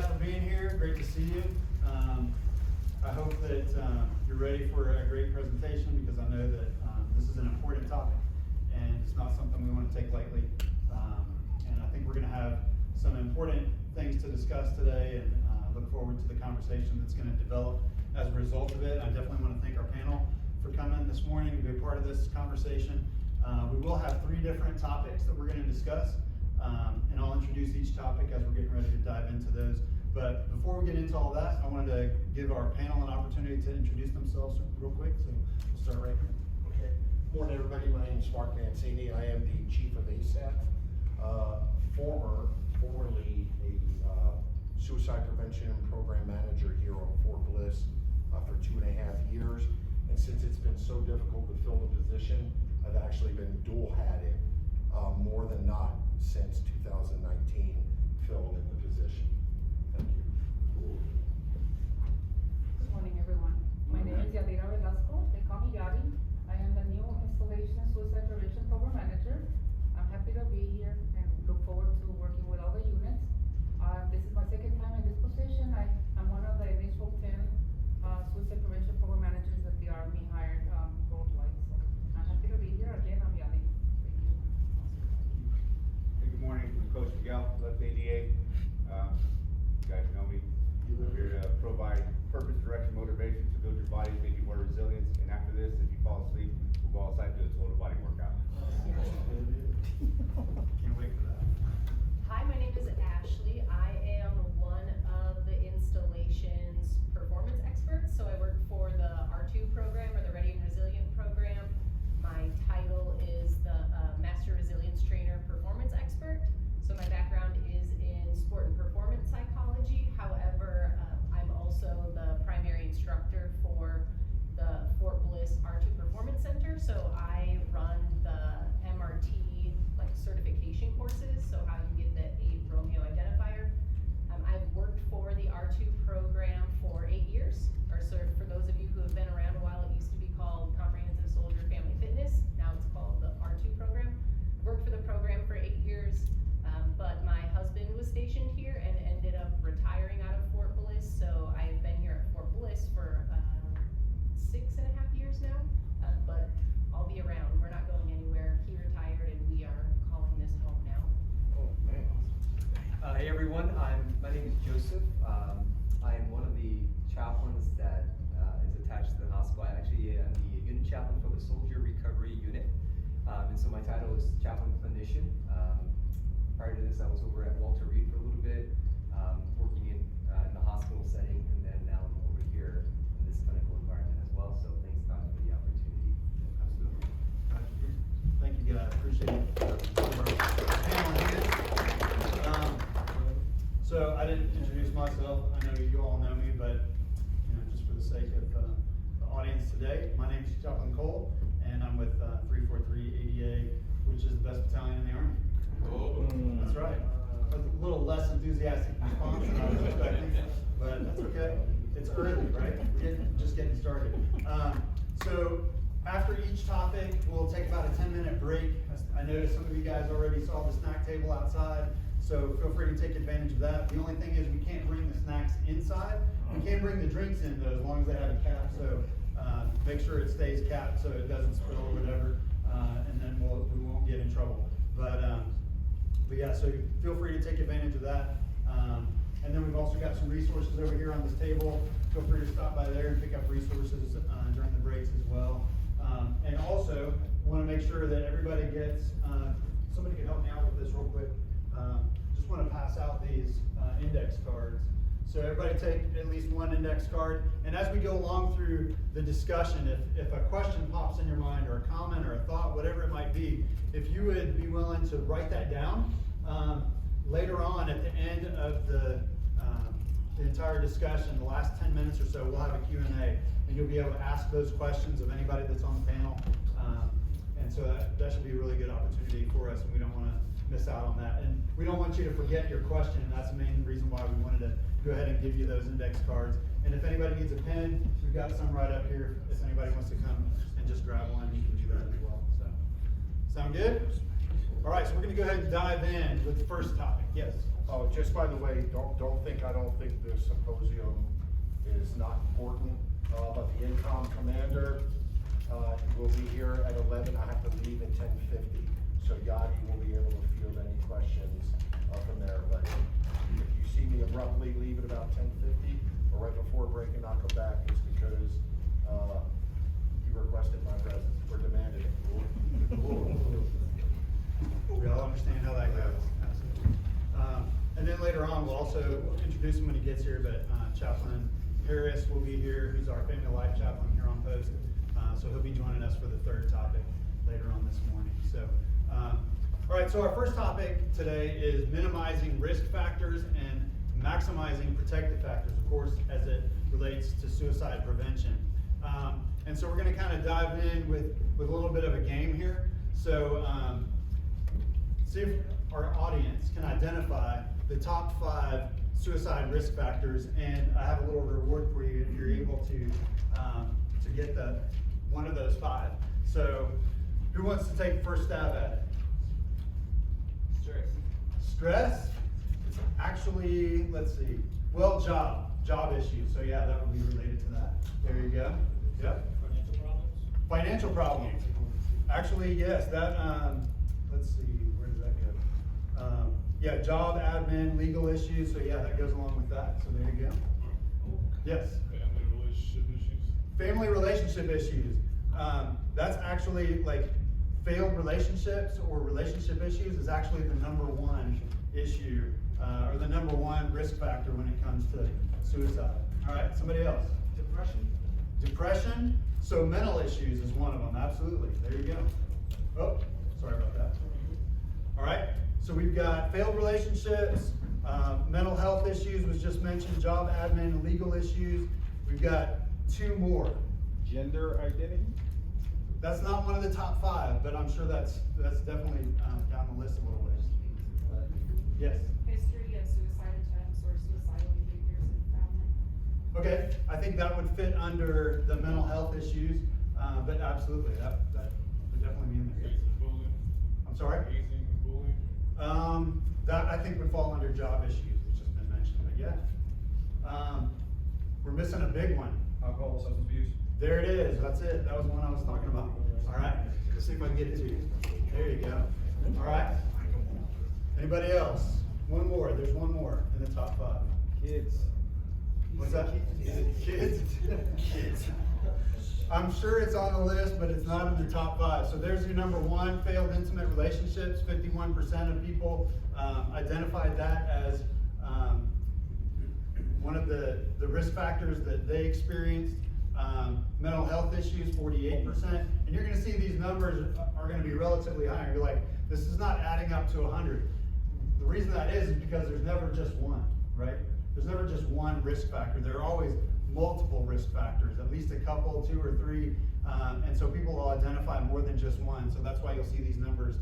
guys for being here. Great to see you. I hope that you're ready for a great presentation, because I know that this is an important topic and it's not something we want to take lightly. And I think we're going to have some important things to discuss today, and look forward to the conversation that's going to develop as a result of it. I definitely want to thank our panel for coming this morning to be a part of this conversation. We will have 3 different topics that we're going to discuss, and I'll introduce each topic as we're getting ready to dive into those. But before we get into all that, I wanted to give our panel an opportunity to introduce themselves real quick, so we'll start right here. Okay. Morning, everybody. My name is Mark Mancini. I am the chief of ASAP, formerly a suicide prevention program manager here on Fort Bliss for 2.5 years. And since it's been so difficult to fill the position, I've actually been dual-hatted more than not since 2019, filled in the position. Thank you. Good morning, everyone. My name is Yadira Velasco. They call me Yadi. I am the new Installation Suicide Prevention Program Manager. I'm happy to be here and look forward to working with all the units. This is my second time in this position. I'm one of the initial 10 Suicide Prevention Program Managers that the Army hired worldwide. So I'm happy to be here. Again, I'm Yadi. Thank you. Hey, good morning, I'm Coach Miguel, left ADA. You guys know me. I'm here to provide purpose, direction, motivation to build your body, make you more resilient. And after this, if you fall asleep, we'll go outside and do a total body workout. Can't wait for that. Hi, my name is Ashley. I am one of the installations performance experts. So I work for the R2 program, or the Ready and Resilient program. My title is the Master Resilience Trainer Performance Expert. So my background is in sport and performance psychology. However, I'm also the primary instructor for the Fort Bliss R2 Performance Center. So I run the MRT certification courses. So how you get the 8 Romeo identifier. I've worked for the R2 program for 8 years. Or so for those of you who have been around a while, it used to be called Comprehensive Soldier Family Fitness. Now it's called the R2 program. I've worked for the program for 8 years. But my husband was stationed here and ended up retiring out of Fort Bliss. So I've been here at Fort Bliss for 6.5 years now. But I'll be around. We're not going anywhere. He retired and we are calling this home now. Oh, man. Hey everyone, my name is Joseph. I am one of the chaplains that is attached to the hospital. I actually am the unit chaplain for the Soldier Recovery Unit. And so my title is Chaplain Clinician. Prior to this, I was over at Walter Reed for a little bit, working in the hospital setting, and then now I'm over here in this clinical environment as well. So thanks, Todd, for the opportunity. Absolutely. Thank you, guys. Appreciate it. Panel here. So I didn't introduce myself. I know you all know me, but just for the sake of the audience today, my name is Chaplain Cole, and I'm with 343 ADA, which is the best battalion in the Army. Oh. That's right. A little less enthusiastic response than I was expecting, but that's okay. It's early, right? We're just getting started. So after each topic, we'll take about a 10-minute break. I noticed some of you guys already saw the snack table outside, so feel free to take advantage of that. The only thing is we can't bring the snacks inside. We can bring the drinks in though, as long as they have a cap. So make sure it stays capped so it doesn't spill or whatever, and then we won't get in trouble. But yeah, so feel free to take advantage of that. And then we've also got some resources over here on this table. Feel free to stop by there and pick up resources during the breaks as well. And also, want to make sure that everybody gets, somebody can help me out with this real quick. Just want to pass out these index cards. So everybody take at least one index card. And as we go along through the discussion, if a question pops in your mind, or a comment or a thought, whatever it might be, if you would be willing to write that down, later on at the end of the entire discussion, the last 10 minutes or so, we'll have a Q&A, and you'll be able to ask those questions of anybody that's on the panel. And so that should be a really good opportunity for us, and we don't want to miss out on that. And we don't want you to forget your question, and that's the main reason why we wanted to go ahead and give you those index cards. And if anybody needs a pen, we've got some right up here. If anybody wants to come and just grab one, you can do that as well. So, sound good? All right, so we're going to go ahead and dive in with the first topic. Yes? Oh, just by the way, I don't think the symposium is not important, but the INCOM commander, will be here at 11, I have to leave at 10:50. So Yadi will be able to field any questions, from there, but if you see me abruptly leave at about 10:50, or right before break and not come back, it's because, you requested my presence, or demanded it. We all understand how that goes, absolutely. And then later on, we'll also introduce him when he gets here, but Chaplain Harris will be here, who's our family life chaplain here on post. So he'll be joining us for the third topic later on this morning. So, all right, so our first topic today is minimizing risk factors and maximizing protective factors, of course, as it relates to suicide prevention. And so we're gonna kind of dive in with a little bit of a game here. So, see if our audience can identify the top 5 suicide risk factors, and I have a little reward for you if you're able to get one of those 5. So, who wants to take the first stab at it? Stress. Stress? It's actually, let's see, well, job issues. So yeah, that would be related to that. There you go. Yep. Financial problems? Financial problems. Actually, yes, that, let's see, where does that go? Yeah, job, admin, legal issues, so yeah, that goes along with that, so there you go. Yes? Family relationship issues? Family relationship issues. That's actually like failed relationships or relationship issues is actually the #1 issue, or the #1 risk factor when it comes to suicide. All right, somebody else? Depression? Depression, so mental issues is one of them, absolutely. There you go. Oh, sorry about that. All right, so we've got failed relationships, mental health issues was just mentioned, job, admin, legal issues. We've got 2 more. Gender identity? That's not one of the top 5, but I'm sure that's definitely down the list a little ways. Yes? History of suicide attempts or suicidal behaviors in family. Okay, I think that would fit under the mental health issues, but absolutely, that would definitely be in there. Hazing, bullying? I'm sorry? Hazing and bullying? That I think would fall under job issues, which has been mentioned, but yeah. We're missing a big one. Alcohol, substance abuse? There it is, that's it, that was the one I was talking about. All right, let's see if I can get it to you. There you go. All right. Anybody else? One more, there's one more in the top 5. Kids. What's that? Kids? Kids. I'm sure it's on the list, but it's not in the top 5. So there's your #1, failed intimate relationships. 51% of people identified that as one of the risk factors that they experienced. Mental health issues, 48%. And you're gonna see these numbers are gonna be relatively high. You're like, this is not adding up to 100. The reason that is because there's never just one, right? There's never just one risk factor. There are always multiple risk factors, at least a couple, 2 or 3. And so people will identify more than just one. So that's why you'll see these numbers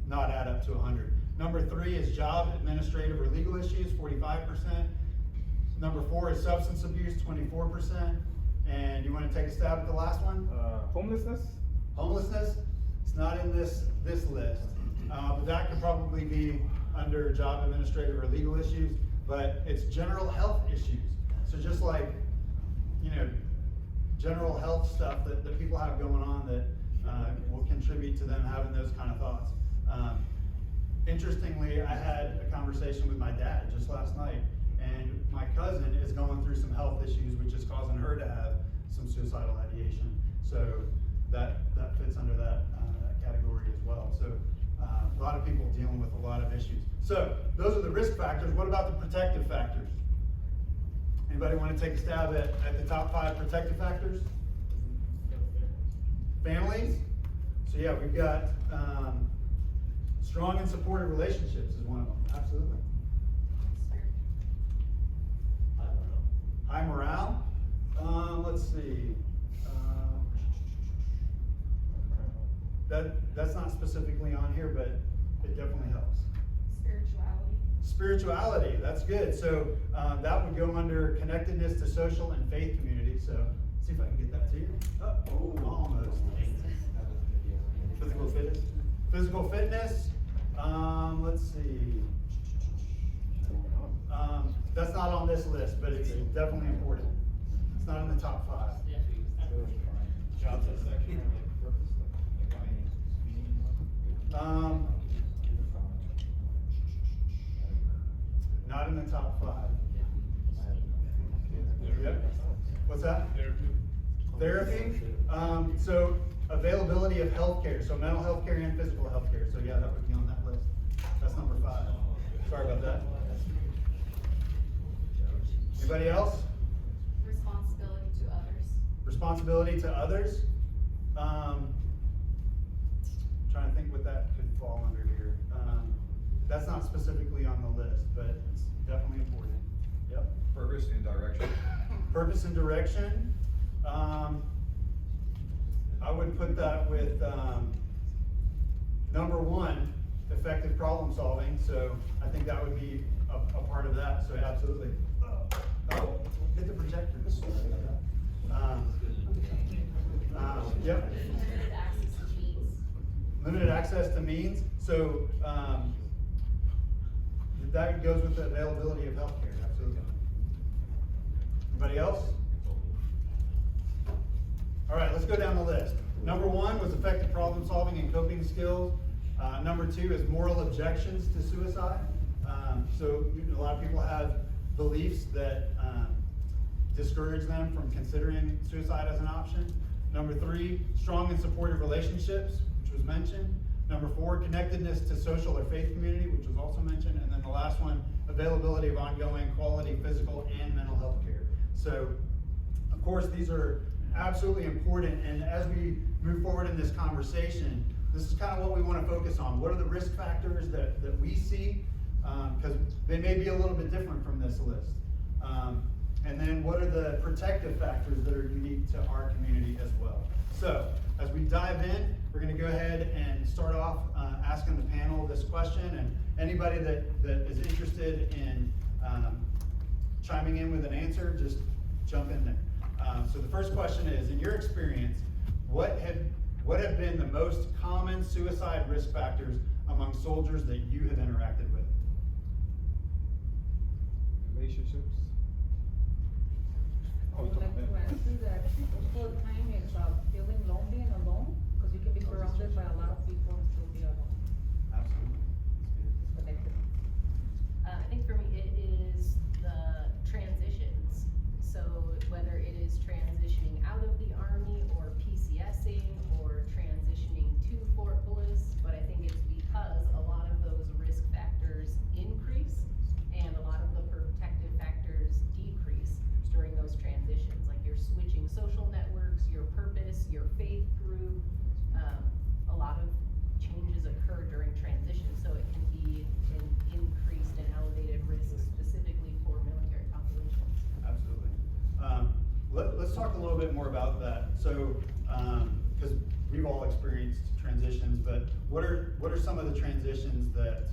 not add up to 100. Number 3 is job, administrative, or legal issues, 45%. Number 4 is substance abuse, 24%. And you want to take a stab at the last one? Homelessness? Homelessness, it's not in this list, but that could probably be under job, administrative, or legal issues, but it's general health issues. So just like, general health stuff that people have going on that will contribute to them having those kind of thoughts. Interestingly, I had a conversation with my dad just last night, and my cousin is going through some health issues, which is causing her to have some suicidal ideation. So that fits under that category as well. So a lot of people dealing with a lot of issues. So those are the risk factors. What about the protective factors? Anybody want to take a stab at the top 5 protective factors? Families. So yeah, we've got strong and supportive relationships is one of them. Absolutely. High morale. Let's see. That's not specifically on here, but it definitely helps. Spirituality. Spirituality, that's good. So that would go under connectedness to social and faith community. So let's see if I can get that to you. Oh, almost. Physical fitness. Physical fitness. Let's see. That's not on this list, but it's definitely important. It's not in the top 5. Job satisfaction or like purpose, like meaning? Not in the top 5. Yep. What's that? Therapy. So availability of healthcare, so mental health care and physical health care. So yeah, that would be on that list. That's number 5. Sorry about that. Anybody else? Responsibility to others. Responsibility to others. Trying to think what that could fall under here. That's not specifically on the list, but it's definitely important. Yep. Purpose and direction. Purpose and direction. I would put that with number 1, effective problem solving. So I think that would be a part of that. So absolutely. Oh, hit the projector. Yep. Limited access to means. Limited access to means. So that goes with the availability of healthcare. Absolutely. Anybody else? All right, let's go down the list. Number 1 was effective problem solving and coping skills. Number 2 is moral objections to suicide. So a lot of people have beliefs that discourage them from considering suicide as an option. Number 3, strong and supportive relationships, which was mentioned. Number 4, connectedness to social or faith community, which was also mentioned. And then the last one, availability of ongoing quality physical and mental health care. So, of course, these are absolutely important. And as we move forward in this conversation, this is kind of what we want to focus on. What are the risk factors that we see? Because they may be a little bit different from this list. And then what are the protective factors that are unique to our community as well? So, as we dive in, we're going to go ahead and start off asking the panel this question, and anybody that is interested in chiming in with an answer, just jump in there. So the first question is, in your experience, what have been the most common suicide risk factors among soldiers that you have interacted with? Relationships. I would like to answer that most of the time it's feeling lonely and alone, because you can be surrounded by a lot of people and still be alone. Absolutely. Connected. I think for me, it is the transitions. So whether it is transitioning out of the Army or PCSing or transitioning to Fort Bliss, but I think it's because a lot of those risk factors increase and a lot of the protective factors decrease during those transitions. Like you're switching social networks, your purpose, your faith group, a lot of changes occur during transition, so it can be an increased and elevated risk specifically for military populations. Absolutely. Let's talk a little bit more about that. So, because we've all experienced transitions, but what are some of the transitions that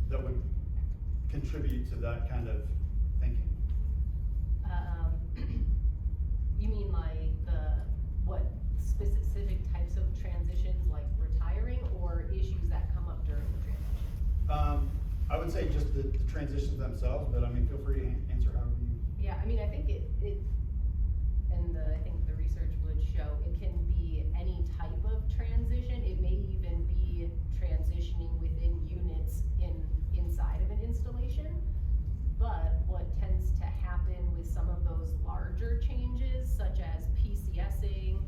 that would contribute to that kind of thinking? You mean like what specific types of transitions, like retiring, or issues that come up during the transition? I would say just the transitions themselves, but I mean, feel free to answer however you. Yeah, I mean, I think I think the research would show it can be any type of transition. It may even be transitioning within units inside of an installation. But what tends to happen with some of those larger changes, such as PCSing,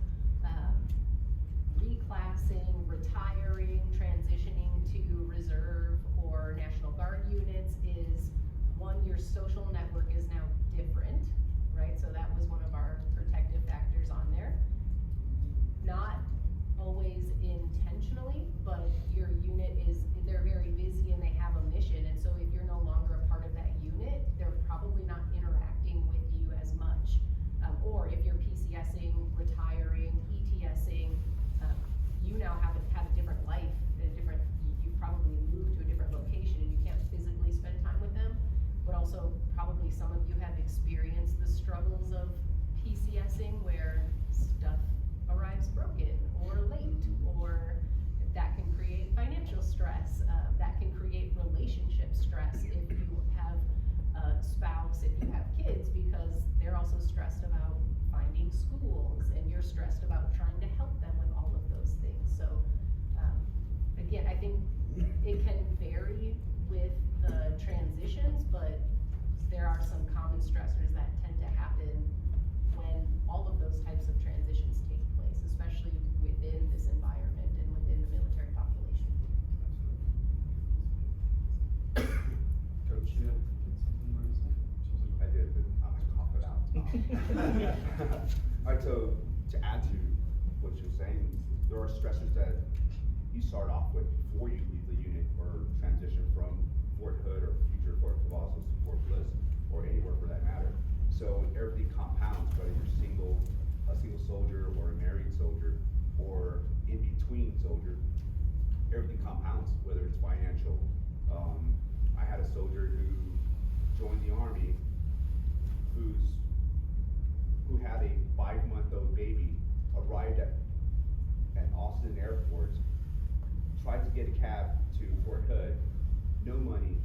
reclassing, retiring, transitioning to reserve or National Guard units, is one, your social network is now different, right? So that was one of our protective factors on there. Not always intentionally, but your unit they're very busy and they have a mission, and so if you're no longer a part of that unit, they're probably not interacting with you as much. Or if you're PCSing, retiring, ETSing, you now have a different life, you probably moved to a different location and you can't physically spend time with them, but also probably some of you have experienced the struggles of PCSing where stuff arrives broken or late, or that can create financial stress, that can create relationship stress if you have stressed about finding schools, and you're stressed about trying to help them with all of those things. So, again, I think it can vary with the transitions, but there are some common stressors that tend to happen when all of those types of transitions take place, especially within this environment and within the military population. Coach, you had something you wanted to say? I did, but I'm gonna cough it out. Alright, so to add to what you're saying, there are stressors that you start off with before you leave the unit or transition from Fort Hood or future Fort Cavazos to Fort Bliss, or anywhere for that matter. So everything compounds, whether you're a single soldier or a married soldier or in between soldier, everything compounds, whether it's financial. I had a soldier who joined the Army who had a 5-month-old baby, arrived at Austin Airport, tried to get a cab to Fort Hood, no money,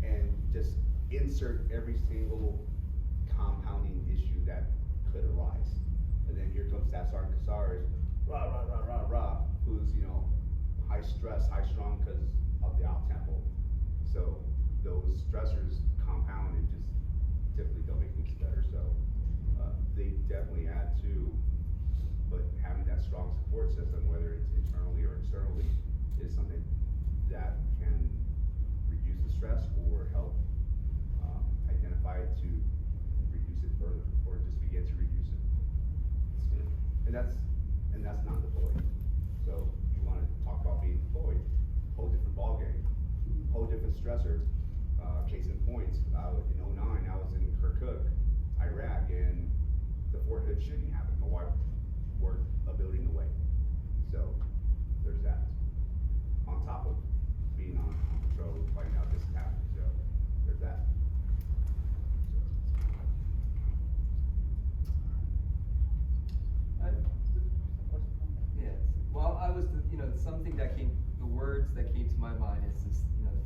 and just insert every single compounding issue that could arise. And then here comes Staff Sergeant Casares, rah, rah, rah, rah, rah, who's, high stress, high strung because of the out tempo. So those stressors compound and just typically don't make things better. So they definitely add to, but having that strong support system, whether it's internally or externally, is something that can reduce the stress or help identify it to reduce it further, or just begin to reduce it. And that's not deployed. So you want to talk about being deployed, whole different ballgame, whole different stressor. Case in point, in 09, I was in Kirkuk, Iraq, and the Fort Hood shooting happened. My wife worked a building away. So there's that. On top of being on patrol, finding out this happened. So there's that. Yes, well, something that the words that came to my mind is this,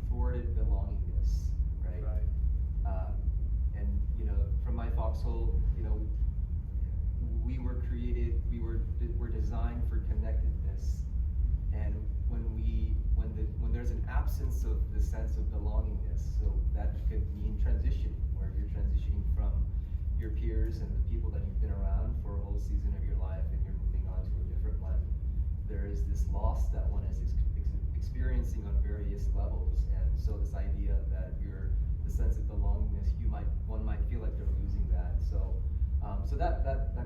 thwarted belongingness, right? Right. And, from my foxhole, we were created, we're designed for connectedness. And when there's an absence of the sense of belongingness, so that could mean transitioning, where you're transitioning from your peers and the people that you've been around for a whole season of your life, and you're moving on to a different one. There is this loss that one is experiencing on various levels, and so this idea that the sense of belongingness, one might feel like they're losing that. So that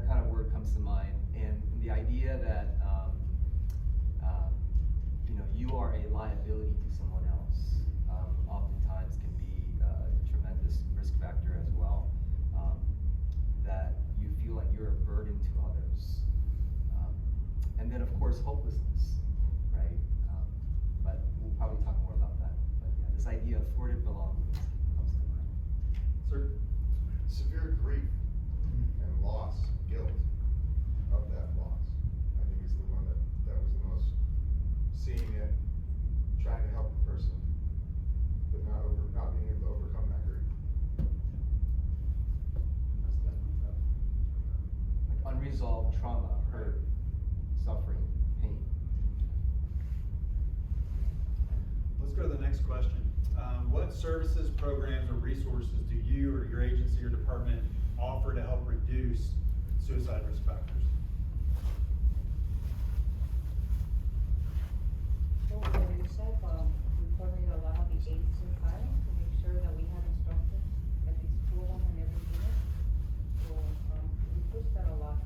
kind of word comes to mind, and the idea that you are a liability to someone else, oftentimes can be a tremendous risk factor as well. That you feel like you're a burden to others. And then of course hopelessness, right? But we'll probably talk more about that. But yeah, this idea of thwarted belongingness comes to mind. Sir? Severe grief and loss, guilt of that loss, I think is the one that was the most, seeing it, trying to help the person, but not being able to overcome that grief. That's definitely tough. Like unresolved trauma, hurt, suffering, pain. Let's go to the next question. What services, programs, or resources do you or your agency or department offer to help reduce suicide risk factors? So what you said, we coordinate a lot of the agency filing to make sure that we have instructors, at least 2 of them in every unit. So, we push that a lot.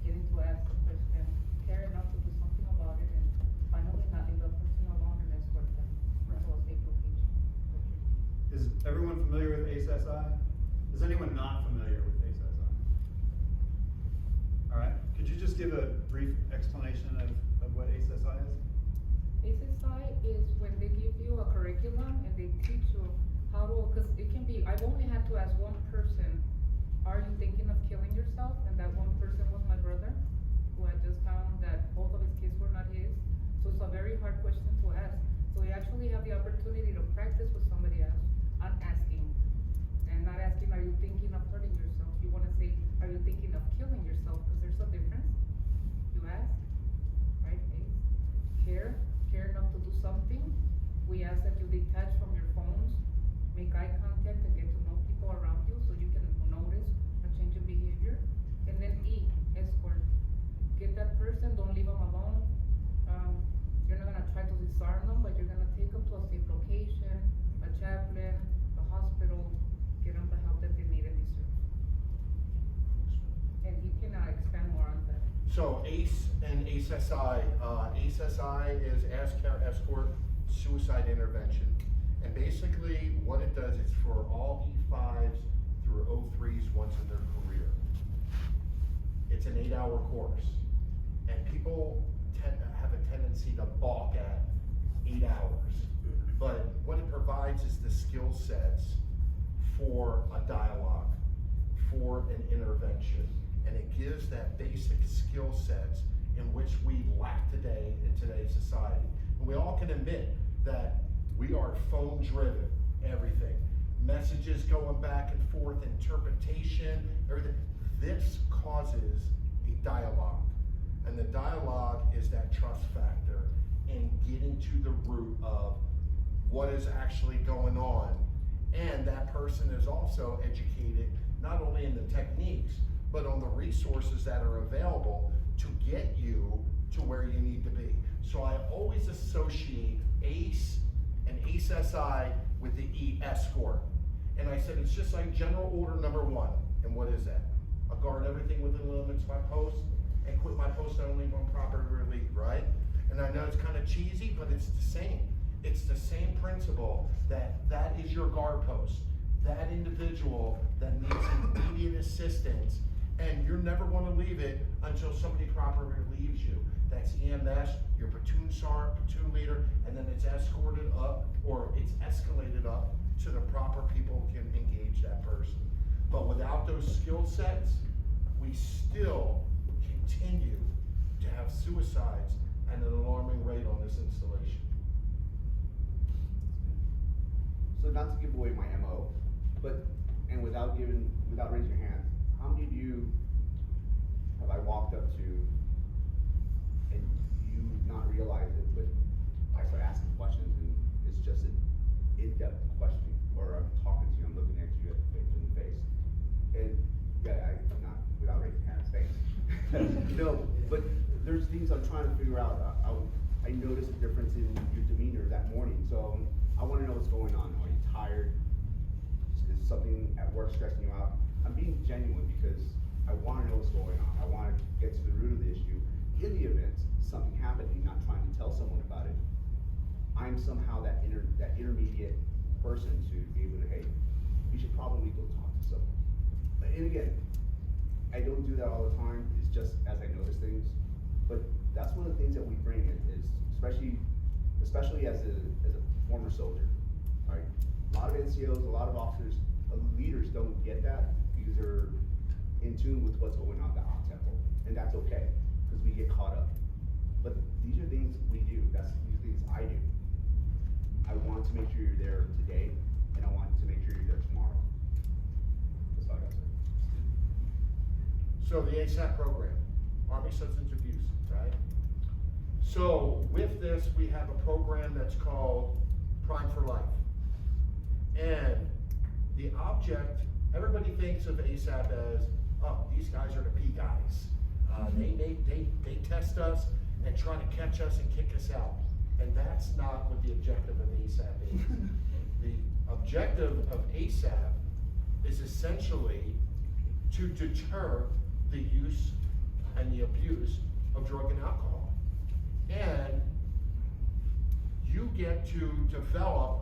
Getting to ask the question, care enough to do something about it, and finally not leave the person alone and escort them to a safe location. Is everyone familiar with ACESI? Is anyone not familiar with ACESI? All right, could you just give a brief explanation of what ACESI is? ACSI is when they give you a curriculum and they teach you how to, because it can be, I've only had to ask one person, are you thinking of killing yourself? And that one person was my brother, who had just found that both of his kids were not his. So it's a very hard question to ask. So we actually have the opportunity to practice with somebody else on asking. And not asking, are you thinking of hurting yourself? You wanna say, ask that you detach from your phones, make eye contact and get to know people around you so you can notice a change in behavior. And then E, escort. Get that person, don't leave them alone. You're not gonna try to disarm them, but you're gonna take them to a safe location, a chaplain, a hospital, get them the help that they need and deserve. And you can expand more on that. So ACE and ACE-SI, ACE-SI is Ask, Care, Escort, Suicide Intervention. And basically what it does is for all E5s through O3s once in their career. It's an 8-hour course. And people have a tendency to balk at 8 hours. But what it provides is the skill sets for a dialogue, for an intervention. And it gives that basic skill sets in which we lack today in today's society. And we all can admit that we are phone driven, everything. Messages going back and forth, interpretation, everything. This causes a dialogue. And the dialogue is that trust factor in getting to the root of what is actually going on. And that person is also educated not only in the techniques, but on the resources that are available to get you to where you need to be. So I always associate ACE and ACE-SI with the E, escort. And I said, it's just like general order number 1. And what is that? I guard everything within the limits of my post and quit my post only when proper relief, right? And I know it's kind of cheesy, but it's the same. It's the same principle that is your guard post. That individual that needs immediate assistance, and you're never going to leave it until somebody properly relieves you. That's EMS, your platoon sergeant, platoon leader, and then it's escorted up or it's escalated up to the proper people who can engage that person. But without those skill sets, we still continue to have suicides at an alarming rate on this installation. So not to give away my MO, but, and without raising your hand, how many of you have I walked up to and you not realize it, but I start asking questions and it's just an in-depth question, or I'm talking to you, I'm looking at you in the face. And yeah, I'm not, without raising hands, thanks. No, but there's things I'm trying to figure out. I noticed a difference in your demeanor that morning, so I want to know what's going on. Are you tired? Is something at work stressing you out? I'm being genuine because I want to know what's going on. I want to get to the root of the issue. In the event something happened, you're not trying to tell someone about it, I'm somehow that intermediate person to be able to, hey, you should probably go talk to someone. And again, I don't do that all the time. It's just as I notice things. But that's one of the things that we bring in is especially as a former soldier. Right? A lot of NCOs, a lot of officers, leaders don't get that because they're in tune with what's going on at the op tempo. And that's okay, because we get caught up. But these are things we do. These are things I do. I want to make sure you're there today, and I want to make sure you're there tomorrow. That's all I got to say. So the ASAP program, Army Substance Abuse, right? So with this, we have a program that's called Prime for Life. And the object, everybody thinks of ASAP as, oh, these guys are the P guys. They test us and try to catch us and kick us out. And that's not what the objective of ASAP is. The objective of ASAP is essentially to deter the use and the abuse of drug and alcohol. And you get to develop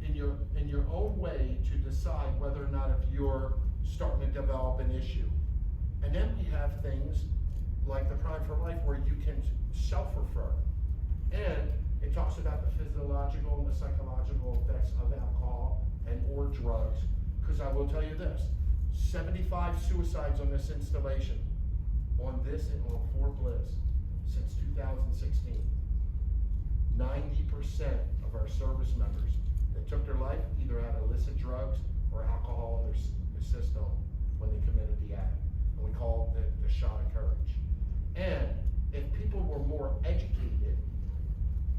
in your own way to decide whether or not if you're starting to develop an issue. And then we have things like the Prime for Life where you can self-refer. And it talks about the physiological and the psychological effects of alcohol and or drugs. Because I will tell you this, 75 suicides on this installation, on this and on Fort Bliss since 2016. 90% of our service members that took their life either had illicit drugs or alcohol in their system when they committed the act. And we call it the shot of courage. And if people were more educated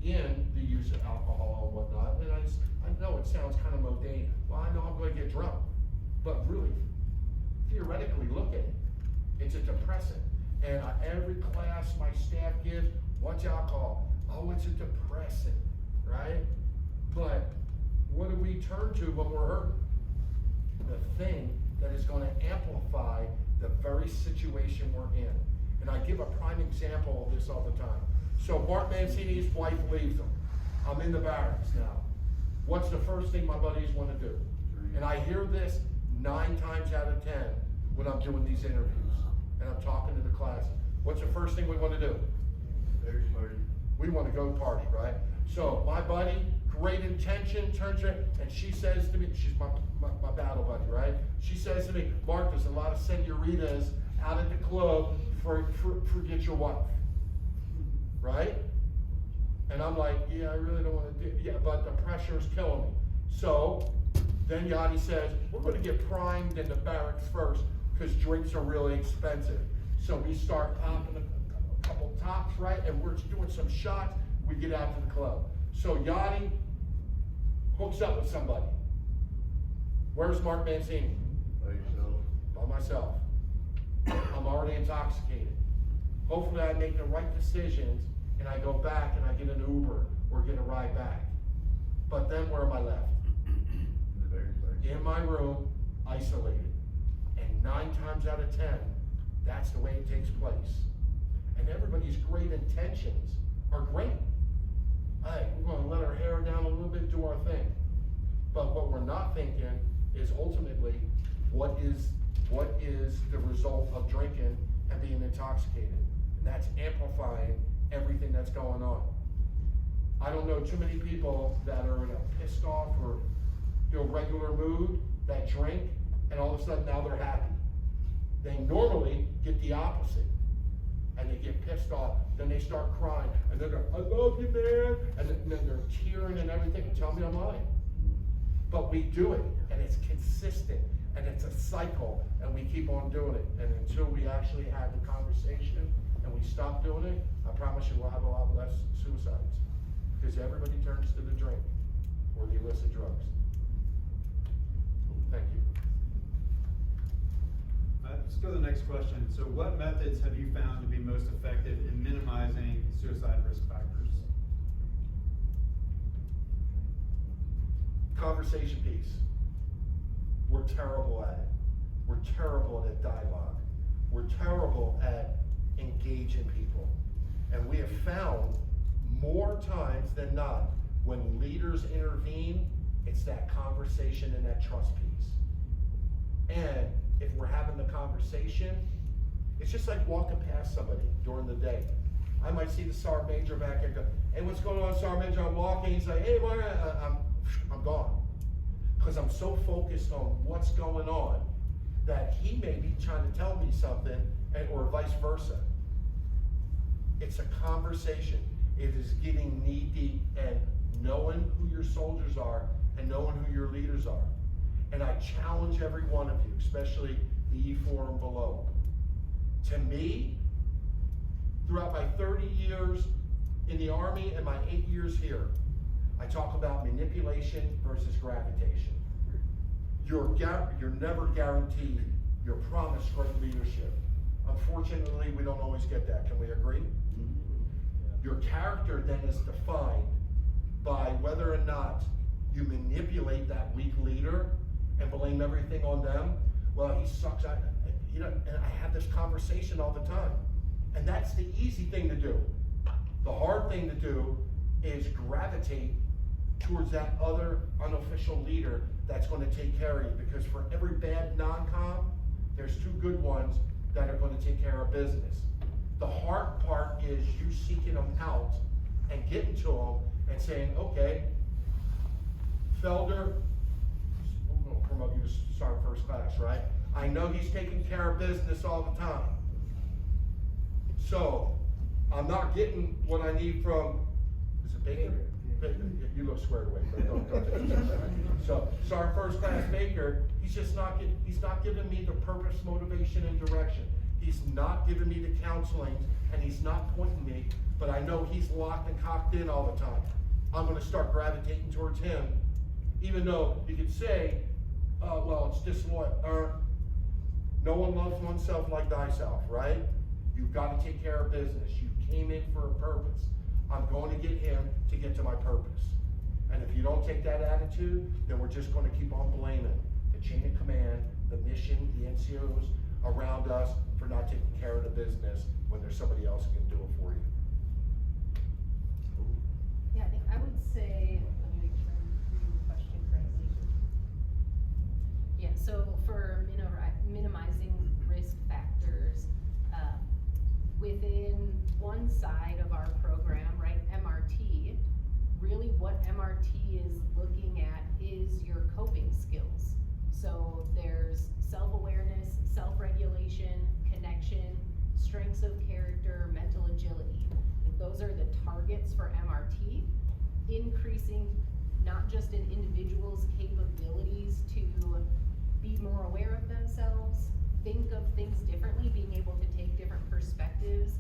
in the use of alcohol and whatnot, and I know it sounds kind of mundane, well, I know I'm gonna get drunk, but really, theoretically, look at it, it's a depressant, and every class my staff gives, what's alcohol? Oh, it's a depressant, right? But what do we turn to when we're hurting? The thing that is gonna amplify the very situation we're in. And I give a prime example of this all the time. So Mark Mancini's wife leaves him. I'm in the barracks now. What's the first thing my buddies wanna do? And I hear this 9 times out of 10 when I'm doing these interviews and I'm talking to the classes. What's the first thing we wanna do? We wanna go party, right? So my buddy, great intention, turns around, and she says to me, she's my battle buddy, right? She says to me, Mark, there's a lot of senoritas out at the club, forget your wife, right? And I'm like, yeah, I really don't wanna do, yeah, but the pressure's killing me. So, then Yachty says, we're gonna get primed in the barracks first, because drinks are really expensive. So we start popping a couple tops, right? And we're doing some shots, we get out to the club. So Yachty hooks up with somebody. Where's Mark Mancini? By myself. I'm already intoxicated. Hopefully I make the right decisions and I go back and I get an Uber or get a ride back. But then where am I left? In my room, isolated. And 9 times out of 10, that's the way it takes place. And everybody's great intentions are great. Hey, we're gonna let our hair down a little bit, do our thing. But what we're not thinking is ultimately, what is the result of drinking and being intoxicated? And that's amplifying everything that's going on. I don't know too many people that are in a pissed off or regular mood that drink and all of a sudden now they're happy. They normally get the opposite. And they get pissed off, then they start crying, and then they're, I love you, man, and then they're tearing and everything, tell me I'm lying. But we do it, and it's consistent, and it's a cycle, and we keep on doing it. And until we actually have the conversation, and we stop doing it, I promise you we'll have a lot less suicides. Because everybody turns to the drink, or the illicit drugs. Thank you. Let's go to the next question. So what methods have you found to be most effective in minimizing suicide risk factors? Conversation piece. We're terrible at it. We're terrible at dialogue. We're terrible at engaging people. And we have found more times than not, when leaders intervene, it's that conversation and that trust piece. And if we're having the conversation, it's just like walking past somebody during the day. I might see the Sergeant Major back there go, hey, what's going on, Sergeant Major? I'm walking, he's like, hey, I'm gone. Because I'm so focused on what's going on that he may be trying to tell me something, or vice versa. It's a conversation. It is getting knee deep and knowing who your soldiers are and knowing who your leaders are. And I challenge every one of you, especially the E4 and below. To me, throughout my 30 years in the Army and my 8 years here, I talk about manipulation versus gravitation. You're never guaranteed, you're promised great leadership. Unfortunately, we don't always get that. Can we agree? Your character then is defined by whether or not you manipulate that weak leader and blame everything on them. Well, he sucks. And I have this conversation all the time. And that's the easy thing to do. The hard thing to do is gravitate towards that other unofficial leader that's going to take care of you. Because for every bad non-com, there's 2 good ones that are going to take care of business. The hard part is you seeking them out and getting to them and saying, okay, Felder, we're going to promote you to Sergeant First Class, right? I know he's taking care of business all the time. So, I'm not getting what I need from, is it Baker? Baker. You look squared away, but don't. So, Sergeant First Class Baker, he's not giving me the purpose, motivation, and direction. He's not giving me the counseling, and he's not pointing me but I know he's locked and cocked in all the time, I'm gonna start gravitating towards him, even though you could say, well, it's disloyal, or no one loves oneself like thyself, right? You've gotta take care of business. You came in for a purpose. I'm going to get him to get to my purpose. And if you don't take that attitude, then we're just gonna keep on blaming the chain of command, the mission, the NCOs around us for not taking care of the business when there's somebody else who can do it for you. Yeah, I think I would say, let me make sure I'm reading the question correctly. Yeah, so for minimizing risk factors, within one side of our program, right, MRT, really what MRT is looking at is your coping skills. So there's self-awareness, self-regulation, connection, strengths of character, mental agility. Like those are the targets for MRT, increasing not just an individual's capabilities to be more aware of themselves, think of things differently, being able to take different perspectives,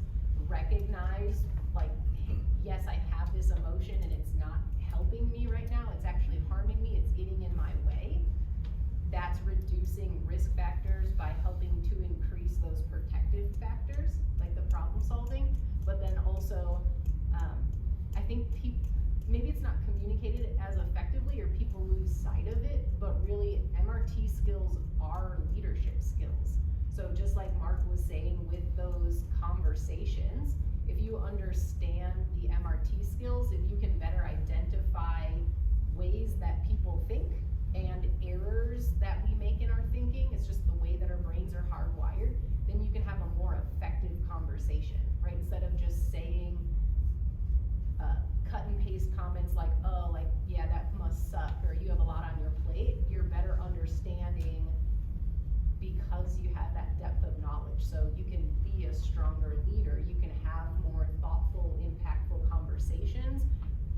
recognize, like, hey, yes, I have this emotion and it's not helping me right now, it's actually harming me, it's getting in my way. That's reducing risk factors by helping to increase those protective factors, like the problem solving, but then also, I think maybe it's not communicated as effectively or people lose sight of it, but really MRT skills are leadership skills. So just like Mark was saying with those conversations, if you understand the MRT skills, if you can better identify ways that people think and errors that we make in our thinking, it's just the way that our brains are hardwired, then you can have a more effective conversation, right? Instead of just saying, cut and paste comments like, oh, like, yeah, that must suck, or you have a lot on your plate, you're better understanding because you have that depth of knowledge. So you can be a stronger leader, you can have more thoughtful, impactful conversations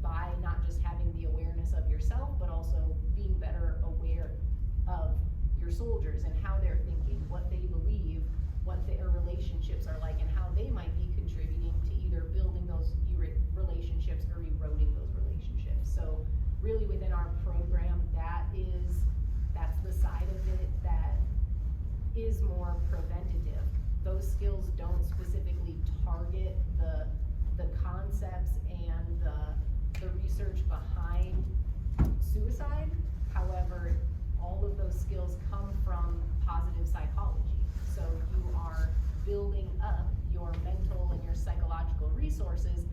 by not just having the awareness of yourself, but also being better aware of your soldiers and how they're thinking, what they believe, what their relationships are like, and how they might be contributing to either building those relationships or eroding those relationships. So really within our program, that's the side of it that is more preventative. Those skills don't specifically target the concepts and the research behind suicide. However, all of those skills come from positive psychology. So you are building up your mental and your psychological resources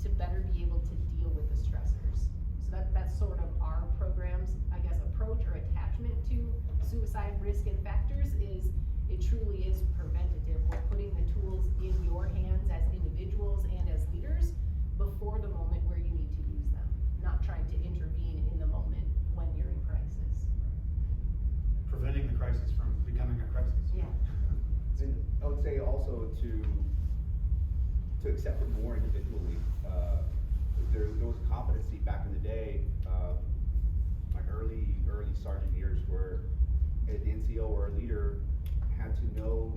to better be able to deal with the stressors. So that's sort of our program's, I guess, approach or attachment to suicide risk and factors is it truly is preventative. We're putting the tools in your hands as individuals and as leaders before the moment where you need to use them, not trying to intervene in the moment when you're in crisis. Preventing the crisis from becoming a crisis. Yeah. And I would say also to accept it more individually. There was competency back in the day, my early sergeant years, where an NCO or a leader had to know,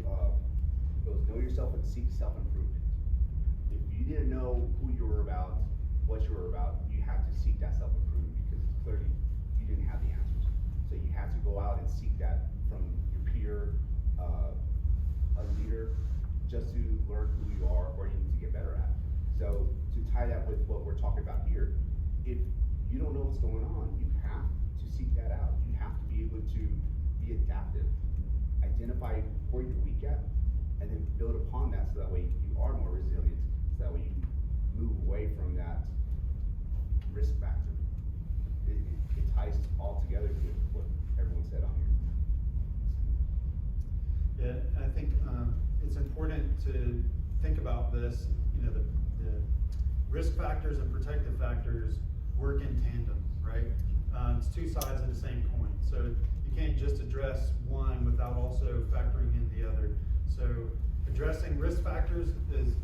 it was know yourself and seek self-improvement. If you didn't know who you were about, what you were about, you had to seek that self-improvement because clearly you didn't have the answers. So you had to go out and seek that from your peer, a leader, just to learn who you are or you need to get better at. So to tie that with what we're talking about here, if you don't know what's going on, you have to seek that out. You have to be able to be adaptive, identify where you're weak at, and then build upon that so that way you are more resilient, so that way you move away from that risk factor. It ties all together with what everyone said on here. Yeah, I think it's important to think about this, the risk factors and protective factors work in tandem, right? It's two sides of the same coin. So you can't just address one without also factoring in the other. So addressing risk factors is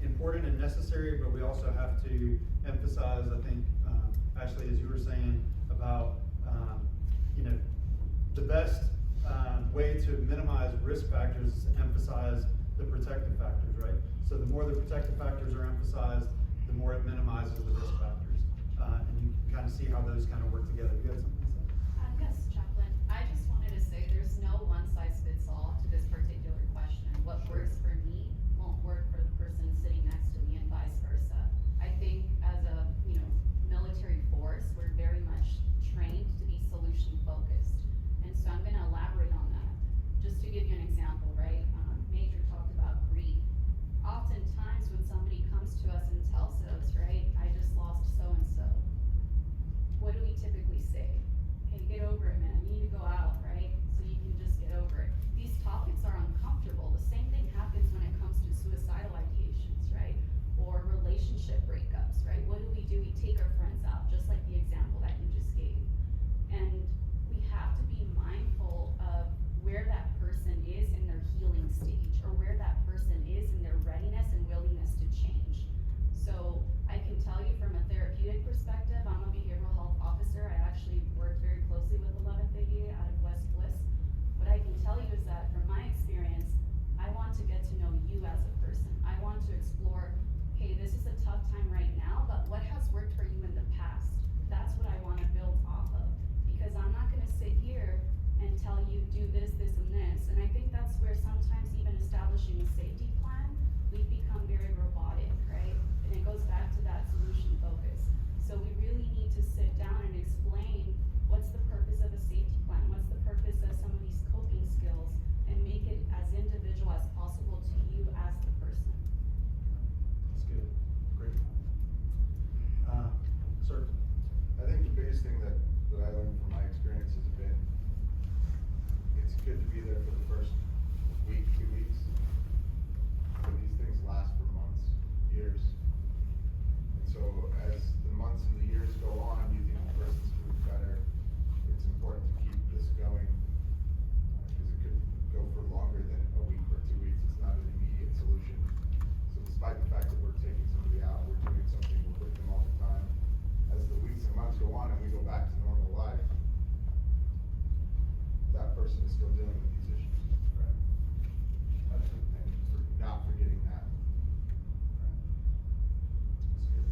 important and necessary, but we also have to emphasize, I think, Ashley, as you were saying, about, the best way to minimize risk factors is to emphasize the protective factors, right? So the more the protective factors are emphasized, the more it minimizes the risk factors. And you can kind of see how those kind of work together. You had something to say? Yes, Chaplain, I just wanted to say there's no one size fits all to this particular question. What works for me won't work for the person sitting next to me and vice versa. I think as a, military force, we're very much trained to be solution focused. And so I'm gonna elaborate on that. Just to give you an example, right? Major talked about grief. Oftentimes when somebody comes to us and tells us, right, I just lost so-and-so, what do we typically say? Hey, get over it, man. You need to go out, right? So you can just get over it. These topics are uncomfortable. The same thing happens when it comes to suicidal ideations, right? Or relationship breakups, right? What do? We take our friends out, just like the example that you just gave. And we have to be mindful of where that person is in their healing stage, or where that person is in their readiness and willingness to change. So I can tell you from a therapeutic perspective, I'm a behavioral health officer. I actually work very closely with 11th ADA out of West Bliss. What I can tell you is that from my experience, I want to get to know you as a person. I want to explore, hey, this is a tough time right now, but what has worked for you in the past? That's what I want to build off of. Because I'm not gonna sit here and tell you do this, this, and this. And I think that's where sometimes even establishing a safety plan, we've become very robotic, right? And it goes back to that solution focus. So we really need to sit down and explain what's the purpose of a safety plan, what's the purpose of some of these coping skills, and make it as individual as possible to you as the person. That's good. Great. Sir? I think the biggest thing that I learned from my experience has been, it's good to be there for the first week, 2 weeks. But these things last for months, years. And so as the months and the years go on, you think the person's doing better. It's important to keep this going, because it could go for longer than a week or 2 weeks. It's not an immediate solution. So despite the fact that we're taking somebody out, we're doing something, we're with them all the time. As the weeks and months go on and we go back to normal life, that person is still dealing with these issues. Right. And not forgetting that. That's good.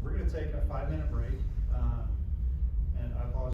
We're gonna take a 5-minute break.